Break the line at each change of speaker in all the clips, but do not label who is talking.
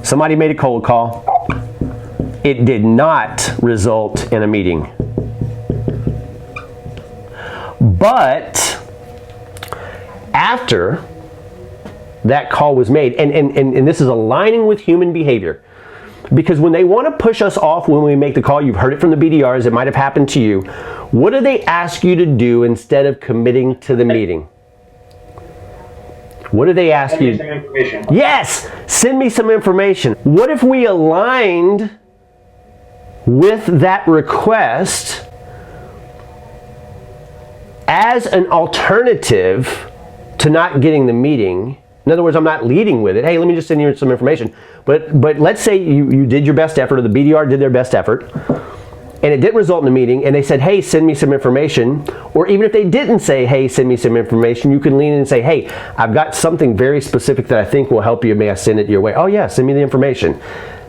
Somebody made a cold call. It did not result in a meeting. But after that call was made, and this is aligning with human behavior, because when they want to push us off when we make the call, you've heard it from the BDRs, it might have happened to you. What do they ask you to do instead of committing to the meeting? What do they ask you?
Send me some information.
Yes, send me some information. What if we aligned with that request as an alternative to not getting the meeting? In other words, I'm not leading with it. Hey, let me just send you some information. But let's say you did your best effort, or the BDR did their best effort, and it didn't result in a meeting, and they said, hey, send me some information. Or even if they didn't say, hey, send me some information, you can lean in and say, hey, I've got something very specific that I think will help you. May I send it your way? Oh yeah, send me the information.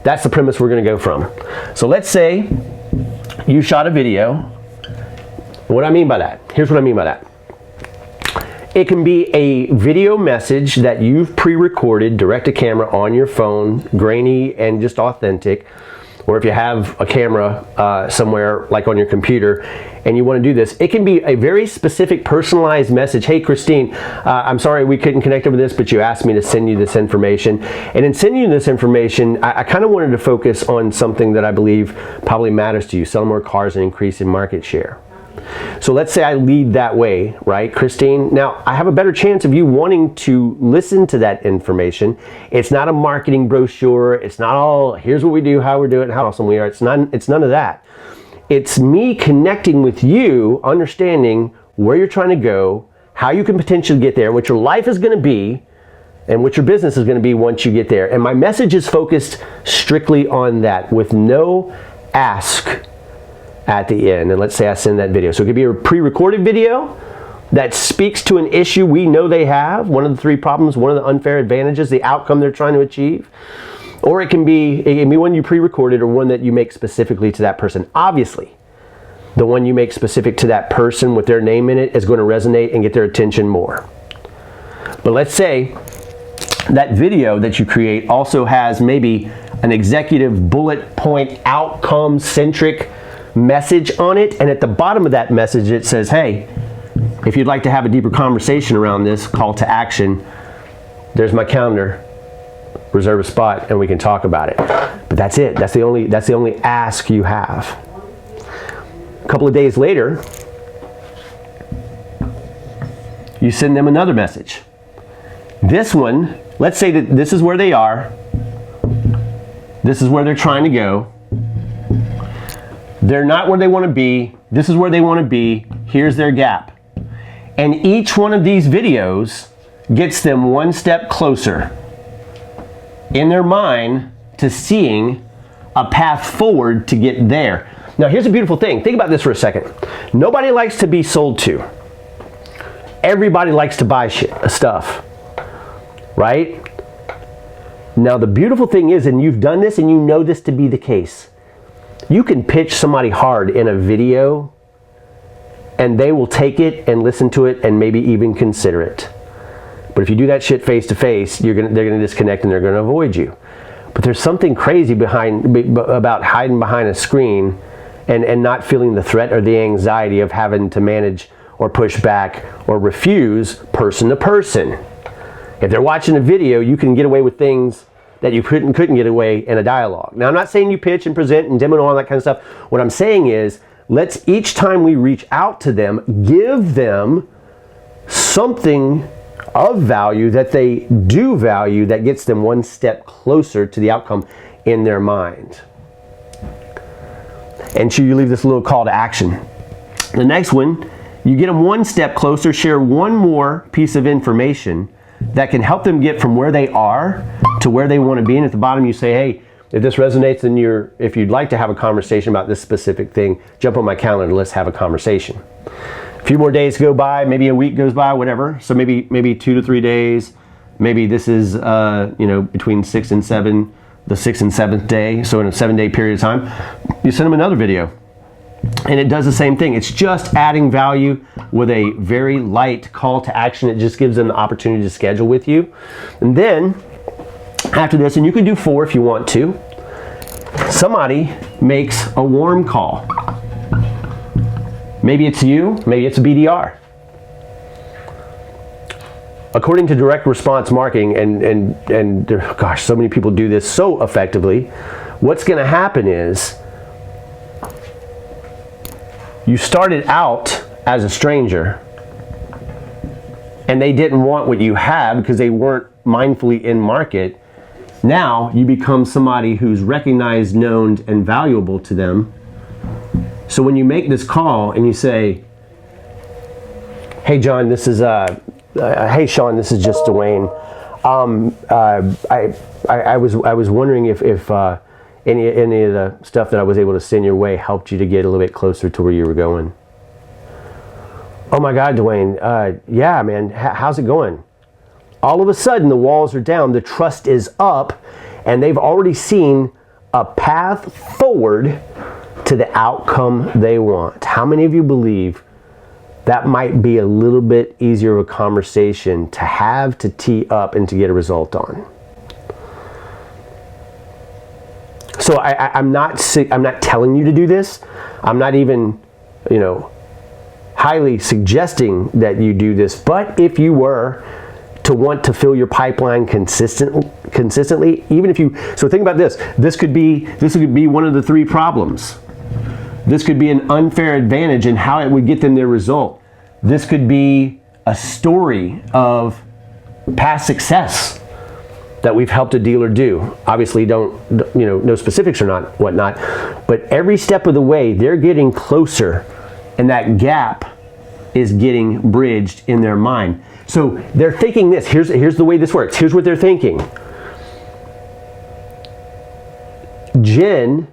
That's the premise we're going to go from. So let's say you shot a video. What do I mean by that? Here's what I mean by that. It can be a video message that you've pre-recorded, direct to camera on your phone, grainy and just authentic. Or if you have a camera somewhere like on your computer and you want to do this, it can be a very specific personalized message. Hey Christine, I'm sorry we couldn't connect over this, but you asked me to send you this information. And in sending you this information, I kind of wanted to focus on something that I believe probably matters to you: selling more cars and increasing market share. So let's say I lead that way, right, Christine? Now, I have a better chance of you wanting to listen to that information. It's not a marketing brochure. It's not all, here's what we do, how we're doing, how awesome we are. It's none of that. It's me connecting with you, understanding where you're trying to go, how you can potentially get there, what your life is going to be, and what your business is going to be once you get there. And my message is focused strictly on that, with no ask at the end. And let's say I send that video. So it could be a pre-recorded video that speaks to an issue we know they have, one of the three problems, one of the unfair advantages, the outcome they're trying to achieve. Or it can be one you pre-recorded, or one that you make specifically to that person. Obviously, the one you make specific to that person with their name in it is going to resonate and get their attention more. But let's say that video that you create also has maybe an executive bullet point outcome centric message on it, and at the bottom of that message it says, hey, if you'd like to have a deeper conversation around this, call to action, there's my calendar, reserve a spot and we can talk about it. But that's it. That's the only ask you have. A couple of days later, you send them another message. This one, let's say that this is where they are, this is where they're trying to go. They're not where they want to be. This is where they want to be. Here's their gap. And each one of these videos gets them one step closer in their mind to seeing a path forward to get there. Now, here's a beautiful thing. Think about this for a second. Nobody likes to be sold to. Everybody likes to buy stuff, right? Now, the beautiful thing is, and you've done this and you know this to be the case, you can pitch somebody hard in a video and they will take it and listen to it and maybe even consider it. But if you do that shit face to face, they're gonna disconnect and they're gonna avoid you. But there's something crazy about hiding behind a screen and not feeling the threat or the anxiety of having to manage or push back or refuse person to person. If they're watching a video, you can get away with things that you couldn't get away in a dialogue. Now, I'm not saying you pitch and present and demo and all that kind of stuff. What I'm saying is, let's, each time we reach out to them, give them something of value that they do value that gets them one step closer to the outcome in their mind. And so you leave this little call to action. The next one, you get them one step closer, share one more piece of information that can help them get from where they are to where they want to be. And at the bottom you say, hey, if this resonates, then if you'd like to have a conversation about this specific thing, jump on my calendar, let's have a conversation. A few more days go by, maybe a week goes by, whatever. So maybe 2 to 3 days. Maybe this is between 6 and 7, the 6th and 7th day. So in a 7-day period of time, you send them another video. And it does the same thing. It's just adding value with a very light call to action. It just gives them the opportunity to schedule with you. And then after this, and you can do 4 if you want to, somebody makes a warm call. Maybe it's you, maybe it's a BDR. According to direct response marketing, and gosh, so many people do this so effectively, what's going to happen is you started out as a stranger and they didn't want what you had because they weren't mindfully in market. Now you become somebody who's recognized, known, and valuable to them. So when you make this call and you say, hey John, this is hey Sean, this is just Dwayne. I was wondering if any of the stuff that I was able to send your way helped you to get a little bit closer to where you were going. Oh my God, Dwayne, yeah man, how's it going? All of a sudden the walls are down, the trust is up, and they've already seen a path forward to the outcome they want. How many of you believe that might be a little bit easier of a conversation to have, to tee up, and to get a result on? So I'm not telling you to do this. I'm not even, highly suggesting that you do this. But if you were to want to fill your pipeline consistently, even if you, so think about this. This could be one of the 3 problems. This could be an unfair advantage in how it would get them their result. This could be a story of past success that we've helped a dealer do. Obviously no specifics or not, whatnot, but every step of the way they're getting closer and that gap is getting bridged in their mind. So they're thinking this, here's the way this works. Here's what they're thinking. Jen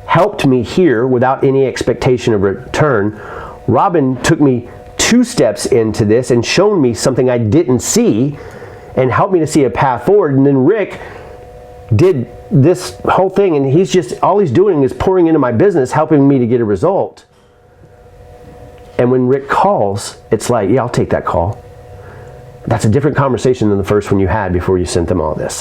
helped me here without any expectation of return. Robin took me 2 steps into this and shown me something I didn't see and helped me to see a path forward. And then Rick did this whole thing, and all he's doing is pouring into my business, helping me to get a result. And when Rick calls, it's like, yeah, I'll take that call. That's a different conversation than the first one you had before you sent them all this.